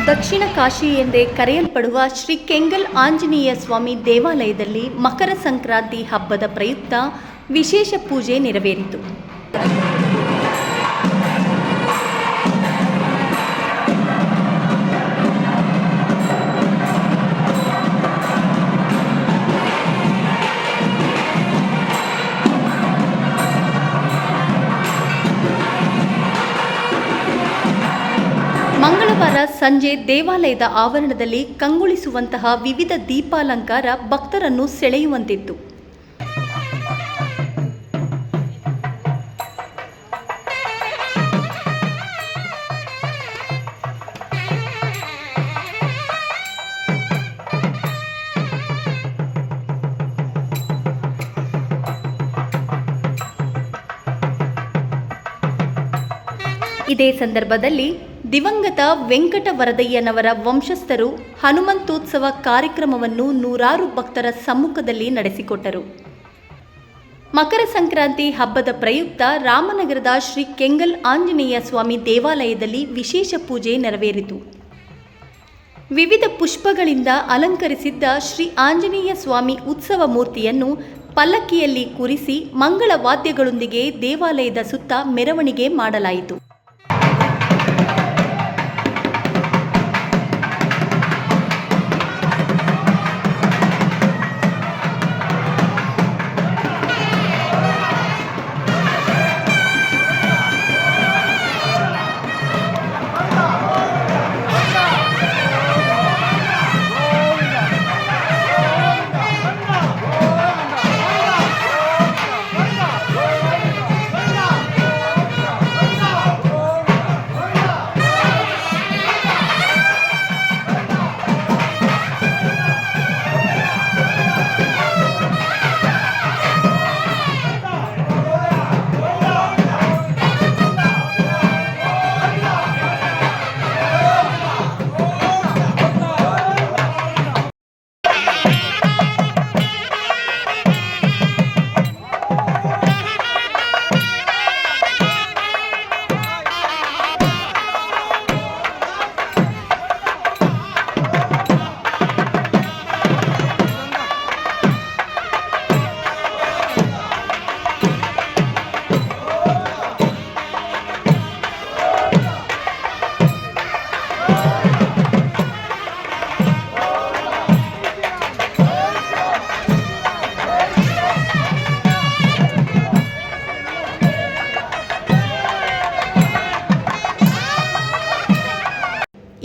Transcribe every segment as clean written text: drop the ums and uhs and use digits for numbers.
ದಕ್ಷಿಣ ಕಾಶಿ ಎಂದೇ ಕರೆಯಲ್ಪಡುವ ಶ್ರೀ ಕೆಂಗಲ್ ಆಂಜನೇಯ ಸ್ವಾಮಿ ದೇವಾಲಯದಲ್ಲಿ ಮಕರ ಸಂಕ್ರಾಂತಿ ಹಬ್ಬದ ಪ್ರಯುಕ್ತ ವಿಶೇಷ ಪೂಜೆ ನೆರವೇರಿತು. ಮಂಗಳವಾರ ಸಂಜೆ ದೇವಾಲಯದ ಆವರಣದಲ್ಲಿ ಕಂಗೊಳಿಸುವಂತಹ ವಿವಿಧ ದೀಪಾಲಂಕಾರ ಭಕ್ತರನ್ನು ಸೆಳೆಯುವಂತಿತ್ತು. ಇದೇ ಸಂದರ್ಭದಲ್ಲಿ ದಿವಂಗತ ವೆಂಕಟವರದಯ್ಯನವರ ವಂಶಸ್ಥರು ಹನುಮಂತೋತ್ಸವ ಕಾರ್ಯಕ್ರಮವನ್ನು ನೂರಾರು ಭಕ್ತರ ಸಮ್ಮುಖದಲ್ಲಿ ನಡೆಸಿಕೊಟ್ಟರು. ಮಕರ ಸಂಕ್ರಾಂತಿ ಹಬ್ಬದ ಪ್ರಯುಕ್ತ ರಾಮನಗರದ ಶ್ರೀ ಕೆಂಗಲ್ ಆಂಜನೇಯ ಸ್ವಾಮಿ ದೇವಾಲಯದಲ್ಲಿ ವಿಶೇಷ ಪೂಜೆ ನೆರವೇರಿತು. ವಿವಿಧ ಪುಷ್ಪಗಳಿಂದ ಅಲಂಕರಿಸಿದ್ದ ಶ್ರೀ ಆಂಜನೇಯ ಸ್ವಾಮಿ ಉತ್ಸವ ಮೂರ್ತಿಯನ್ನು ಪಲ್ಲಕ್ಕಿಯಲ್ಲಿ ಕೂರಿಸಿ ಮಂಗಳ ವಾದ್ಯಗಳೊಂದಿಗೆ ದೇವಾಲಯದ ಸುತ್ತ ಮೆರವಣಿಗೆ ಮಾಡಲಾಯಿತು.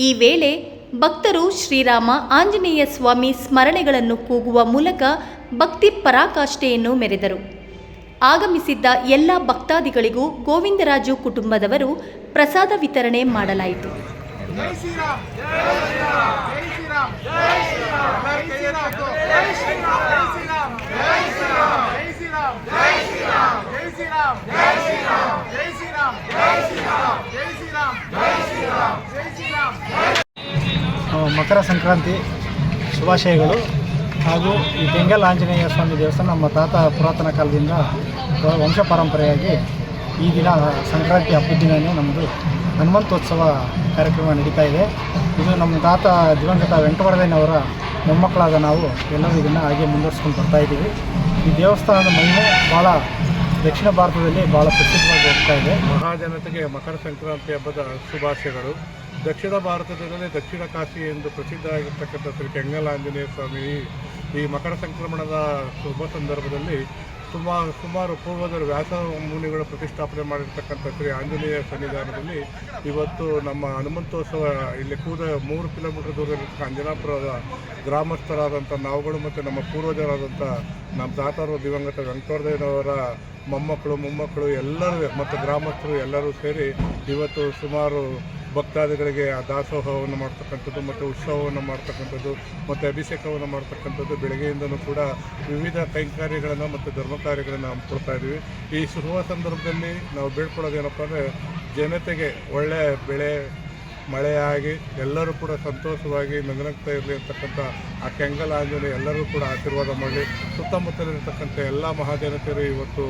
ಈ ವೇಳೆ ಭಕ್ತರು ಶ್ರೀರಾಮ ಆಂಜನೇಯ ಸ್ವಾಮಿ ಸ್ಮರಣೆಗಳನ್ನು ಕೂಗುವ ಮೂಲಕ ಭಕ್ತಿ ಪರಾಕಾಷ್ಠೆಯನ್ನು ಮೆರೆದರು. ಆಗಮಿಸಿದ್ದ ಎಲ್ಲ ಭಕ್ತಾದಿಗಳಿಗೂ ಗೋವಿಂದರಾಜು ಕುಟುಂಬದವರು ಪ್ರಸಾದ ವಿತರಣೆ ಮಾಡಲಾಯಿತು. ಮಕರ ಸಂಕ್ರಾಂತಿ ಶುಭಾಶಯಗಳು. ಹಾಗೂ ಈ ಕೆಂಗಲ್ ಆಂಜನೇಯ ಸ್ವಾಮಿ ದೇವಸ್ಥಾನ ನಮ್ಮ ತಾತ ಪುರಾತನ ಕಾಲದಿಂದ ವಂಶ ಪರಂಪರೆಯಾಗಿ ಈ ದಿನ ಸಂಕ್ರಾಂತಿ ಹಬ್ಬದ ದಿನವೇ ನಮ್ಮದು ಹನುಮಂತೋತ್ಸವ ಕಾರ್ಯಕ್ರಮ ನಡೀತಾ ಇದೆ. ಇದು ನಮ್ಮ ತಾತ ದಿವಂಗತ ವೆಂಕಟವರದಯ್ಯನವರ ಮೊಮ್ಮಕ್ಕಳಾದ ನಾವು ಎಲ್ಲರೂ ಇದನ್ನು ಹಾಗೆ ಮುಂದುವರಿಸ್ಕೊಂಡು ಬರ್ತಾಯಿದ್ದೀವಿ. ಈ ದೇವಸ್ಥಾನದ ಮಹಿಮೆ ಭಾಳ ದಕ್ಷಿಣ ಭಾರತದಲ್ಲಿ ಭಾಳ ಪ್ರಸಿದ್ಧವಾಗಿ ಹೋಗ್ತಾ ಇದೆ. ಮಹಾಜನತೆಗೆ ಮಕರ ಸಂಕ್ರಾಂತಿ ಹಬ್ಬದ ಶುಭಾಶಯಗಳು. ದಕ್ಷಿಣ ಭಾರತದಲ್ಲಿ ದಕ್ಷಿಣ ಕಾಶಿ ಎಂದು ಪ್ರಸಿದ್ಧ ಆಗಿರ್ತಕ್ಕಂಥ ಶ್ರೀ ಕೆಂಗಲ್ ಆಂಜನೇಯ ಸ್ವಾಮಿ ಈ ಮಕರ ಸಂಕ್ರಮಣದ ಶುಭ ಸಂದರ್ಭದಲ್ಲಿ ಸುಮಾರು ಪೂರ್ವದ ವ್ಯಾಸ ಮುನಿಗಳು ಪ್ರತಿಷ್ಠಾಪನೆ ಮಾಡಿರ್ತಕ್ಕಂಥ ಶ್ರೀ ಆಂಜನೇಯ ಸನ್ನಿಧಾನದಲ್ಲಿ ಇವತ್ತು ನಮ್ಮ ಹನುಮಂತೋತ್ಸವ ಇಲ್ಲಿ 3 ಕಿಲೋಮೀಟರ್ ದೂರದಲ್ಲಿರ್ತಕ್ಕ ಅಂಜನಾಪುರದ ಗ್ರಾಮಸ್ಥರಾದಂಥ ನಾವುಗಳು ಮತ್ತು ನಮ್ಮ ಪೂರ್ವಜರಾದಂಥ ನಮ್ಮ ತಾತರು ದಿವಂಗತ ವೆಂಕಟವರದಯ್ಯನವರ ಮೊಮ್ಮಕ್ಕಳು ಎಲ್ಲರೂ ಮತ್ತು ಗ್ರಾಮಸ್ಥರು ಎಲ್ಲರೂ ಸೇರಿ ಇವತ್ತು ಸುಮಾರು ಭಕ್ತಾದಿಗಳಿಗೆ ದಾಸೋಹವನ್ನು ಮಾಡ್ತಕ್ಕಂಥದ್ದು ಮತ್ತು ಉತ್ಸವವನ್ನು ಮಾಡ್ತಕ್ಕಂಥದ್ದು ಮತ್ತು ಅಭಿಷೇಕವನ್ನು ಮಾಡ್ತಕ್ಕಂಥದ್ದು ಬೆಳಗ್ಗೆಯಿಂದಲೂ ಕೂಡ ವಿವಿಧ ಕೈಂಕರ್ಯಗಳನ್ನು ಮತ್ತು ಧರ್ಮ ಕಾರ್ಯಗಳನ್ನು ಹಮ್ಮಿಕೊಳ್ತಾ ಇದ್ದೀವಿ. ಈ ಶುಭ ಸಂದರ್ಭದಲ್ಲಿ ನಾವು ಬೇಡ್ಕೊಳ್ಳೋದೇನಪ್ಪ ಅಂದರೆ ಜನತೆಗೆ ಒಳ್ಳೆಯ ಬೆಳೆ ಮಳೆಯಾಗಿ ಎಲ್ಲರೂ ಕೂಡ ಸಂತೋಷವಾಗಿ ನಗನಗ್ತಾ ಇರಲಿ ಅಂತಕ್ಕಂಥ ಆ ಕೆಂಗಲ್ ಆಂಜನೇಯ ಎಲ್ಲರೂ ಕೂಡ ಆಶೀರ್ವಾದ ಮಾಡಲಿ. ಸುತ್ತಮುತ್ತಲಿರ್ತಕ್ಕಂಥ ಎಲ್ಲ ಮಹಾಜನತೆಯರು ಇವತ್ತು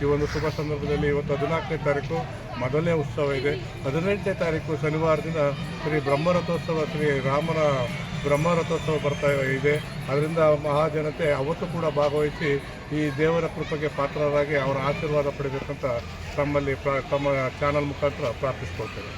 ಈ ಒಂದು ಶುಭ ಸಂದರ್ಭದಲ್ಲಿ ಇವತ್ತು 14ನೇ ತಾರೀಕು ಮೊದಲನೇ ಉತ್ಸವ ಇದೆ. 18ನೇ ತಾರೀಕು ಶನಿವಾರ ದಿನ ಶ್ರೀ ಬ್ರಹ್ಮರಥೋತ್ಸವ, ಶ್ರೀ ರಾಮನ ಬ್ರಹ್ಮರಥೋತ್ಸವ ಬರ್ತಾ ಇದೆ. ಅದರಿಂದ ಮಹಾಜನತೆ ಅವತ್ತು ಕೂಡ ಭಾಗವಹಿಸಿ ಈ ದೇವರ ಕೃಪೆಗೆ ಪಾತ್ರರಾಗಿ ಅವರ ಆಶೀರ್ವಾದ ಪಡೆಯಬೇಕಂತ ತಮ್ಮ ಚಾನಲ್ ಮುಖಾಂತರ ಪ್ರಾರ್ಥಿಸ್ಕೊಳ್ತೇವೆ.